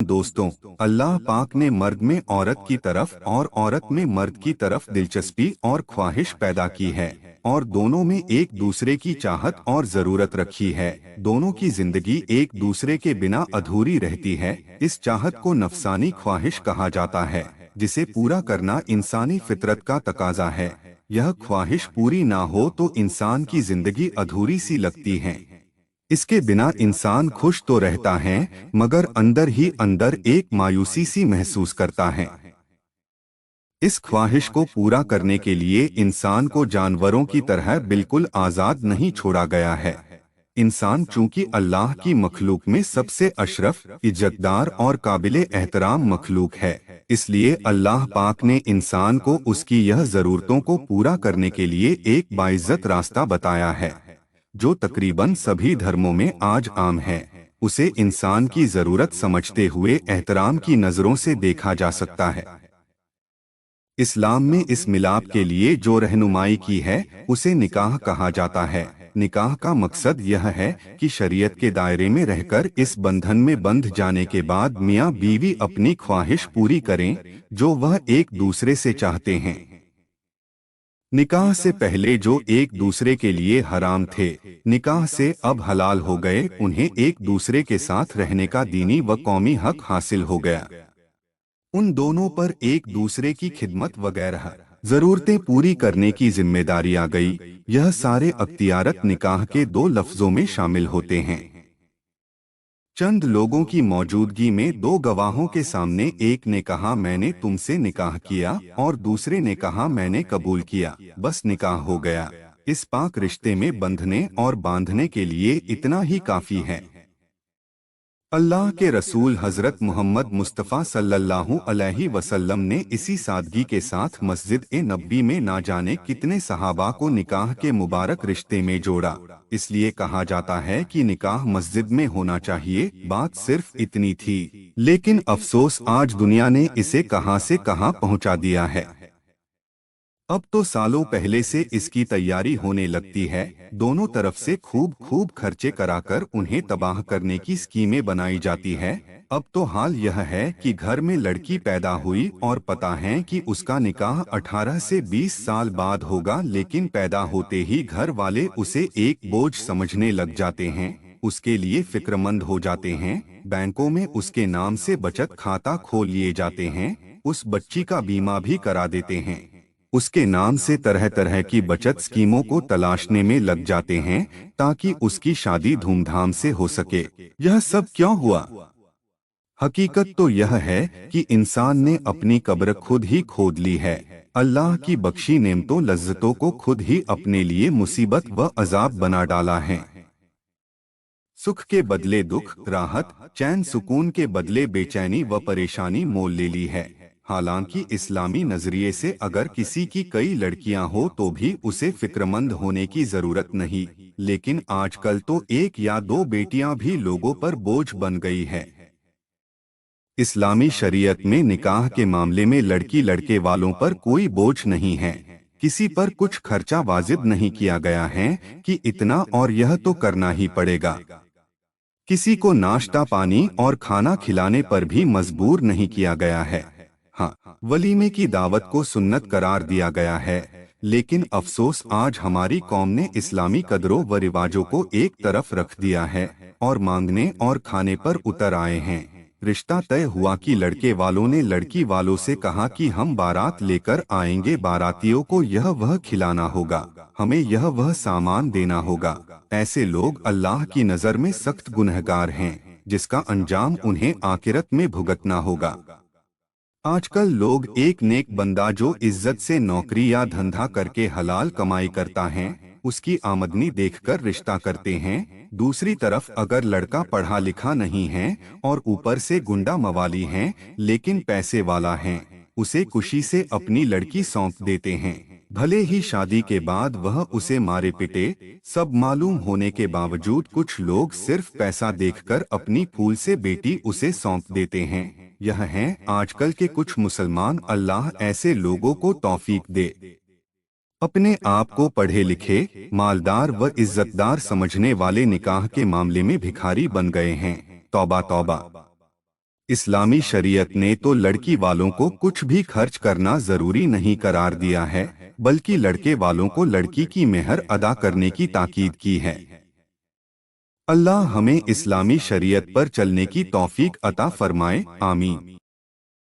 दोस्तों, अल्लाह पाक ने मर्द में औरत की तरफ और औरत में मर्द की तरफ दिलचस्पी और ख्वाहिश पैदा की है और दोनों में एक दूसरे की चाहत और जरूरत रखी है। दोनों की जिंदगी एक दूसरे के बिना अधूरी रहती है। इस चाहत को नफसानी ख्वाहिश कहा जाता है, जिसे पूरा करना इंसानी फितरत का तकाजा है। यह ख्वाहिश पूरी ना हो तो इंसान की जिंदगी अधूरी सी लगती है। इसके बिना इंसान खुश तो रहता है, मगर अंदर ही अंदर एक मायूसी सी महसूस करता है। इस ख्वाहिश को पूरा करने के लिए इंसान को जानवरों की तरह बिल्कुल आजाद नहीं छोड़ा गया है। इंसान चूंकि अल्लाह की मखलूक में सबसे अशरफ, इज्जतदार और काबिले एहतराम मखलूक है, इसलिए अल्लाह पाक ने इंसान को उसकी यह जरूरतों को पूरा करने के लिए एक बाइज्जत रास्ता बताया है, जो तकरीबन सभी धर्मों में आज आम है। उसे इंसान की जरूरत समझते हुए एहतराम की नजरों से देखा जा सकता है। इस्लाम में इस मिलाप के लिए जो रहनुमाई की है, उसे निकाह कहा जाता है। निकाह का मकसद यह है कि शरीयत के दायरे में रहकर इस बंधन में बंध जाने के बाद मियाँ बीवी अपनी ख्वाहिश पूरी करें जो वह एक दूसरे से चाहते हैं। निकाह से पहले जो एक दूसरे के लिए हराम थे, निकाह से अब हलाल हो गए। उन्हें एक दूसरे के साथ रहने का दीनी व कौमी हक हासिल हो गया। उन दोनों पर एक दूसरे की खिदमत वगैरह जरूरतें पूरी करने की जिम्मेदारी आ गई। यह सारे अख्तियारत निकाह के दो लफ्जों में शामिल होते हैं। चंद लोगों की मौजूदगी में दो गवाहों के सामने एक ने कहा मैंने तुमसे निकाह किया और दूसरे ने कहा मैंने कबूल किया, बस निकाह हो गया। इस पाक रिश्ते में बंधने और बांधने के लिए इतना ही काफी है। अल्लाह के रसूल हजरत मोहम्मद मुस्तफ़ा सल्लल्लाहु अलैहि वसल्लम ने इसी सादगी के साथ मस्जिद ए नबी में ना जाने कितने सहाबा को निकाह के मुबारक रिश्ते में जोड़ा। इसलिए कहा जाता है कि निकाह मस्जिद में होना चाहिए। बात सिर्फ इतनी थी, लेकिन अफसोस आज दुनिया ने इसे कहां से कहां पहुंचा दिया है। अब तो सालों पहले से इसकी तैयारी होने लगती है। दोनों तरफ से खूब खूब खर्चे कराकर उन्हें तबाह करने की स्कीमें बनाई जाती है। अब तो हाल यह है कि घर में लड़की पैदा हुई और पता है कि उसका निकाह 18 से 20 साल बाद होगा, लेकिन पैदा होते ही घर वाले उसे एक बोझ समझने लग जाते हैं। उसके लिए फिक्रमंद हो जाते हैं। बैंकों में उसके नाम से बचत खाता खोल लिए जाते हैं। उस बच्ची का बीमा भी करा देते हैं। उसके नाम से तरह तरह की बचत स्कीमों को तलाशने में लग जाते हैं ताकि उसकी शादी धूमधाम से हो सके। यह सब क्यों हुआ? हकीकत तो यह है कि इंसान ने अपनी कब्र खुद ही खोद ली है। अल्लाह की बख्शी नेमतों लज्जतों को खुद ही अपने लिए मुसीबत व अजाब बना डाला है। सुख के बदले दुख, राहत, चैन सुकून के बदले बेचैनी व परेशानी मोल ले ली है। हालांकि इस्लामी नजरिए से अगर किसी की कई लड़कियां हो तो भी उसे फिक्रमंद होने की जरूरत नहीं, लेकिन आजकल तो एक या दो बेटियां भी लोगों पर बोझ बन गई है। इस्लामी शरीयत में निकाह के मामले में लड़की लड़के वालों पर कोई बोझ नहीं है। किसी पर कुछ खर्चा वाजिब नहीं किया गया है कि इतना और यह तो करना ही पड़ेगा। किसी को नाश्ता पानी और खाना खिलाने पर भी मजबूर नहीं किया गया है। हाँ, वलीमे की दावत को सुन्नत करार दिया गया है, लेकिन अफसोस आज हमारी कौम ने इस्लामी कदरों व रिवाजों को एक तरफ रख दिया है और मांगने और खाने पर उतर आए हैं। रिश्ता तय हुआ कि लड़के वालों ने लड़की वालों से कहा कि हम बारात लेकर आएंगे, बारातियों को यह वह खिलाना होगा, हमें यह वह सामान देना होगा। ऐसे लोग अल्लाह की नज़र में सख्त गुनहगार हैं, जिसका अंजाम उन्हें आखिरत में भुगतना होगा। आजकल लोग एक नेक बंदा जो इज्जत से नौकरी या धंधा करके हलाल कमाई करता है, उसकी आमदनी देखकर रिश्ता करते हैं। दूसरी तरफ अगर लड़का पढ़ा लिखा नहीं है और ऊपर से गुंडा मवाली है लेकिन पैसे वाला है, उसे खुशी से अपनी लड़की सौंप देते हैं, भले ही शादी के बाद वह उसे मारे पिटे। सब मालूम होने के बावजूद कुछ लोग सिर्फ पैसा देखकर अपनी फूल से बेटी उसे सौंप देते हैं। यह हैं आजकल के कुछ मुसलमान। अल्लाह ऐसे लोगों को तौफीक दे। अपने आप को पढ़े लिखे, मालदार व इज्जतदार समझने वाले निकाह के मामले में भिखारी बन गए हैं। तौबा तौबा। اسلامی شریعت نے تو لڑکی والوں کو کچھ بھی خرچ کرنا ضروری نہیں قرار دیا ہے، بلکہ لڑکے والوں کو لڑکی کی مہر ادا کرنے کی تاکید کی ہے۔ اللہ ہمیں اسلامی شریعت پر چلنے کی توفیق عطا فرمائے، آمین۔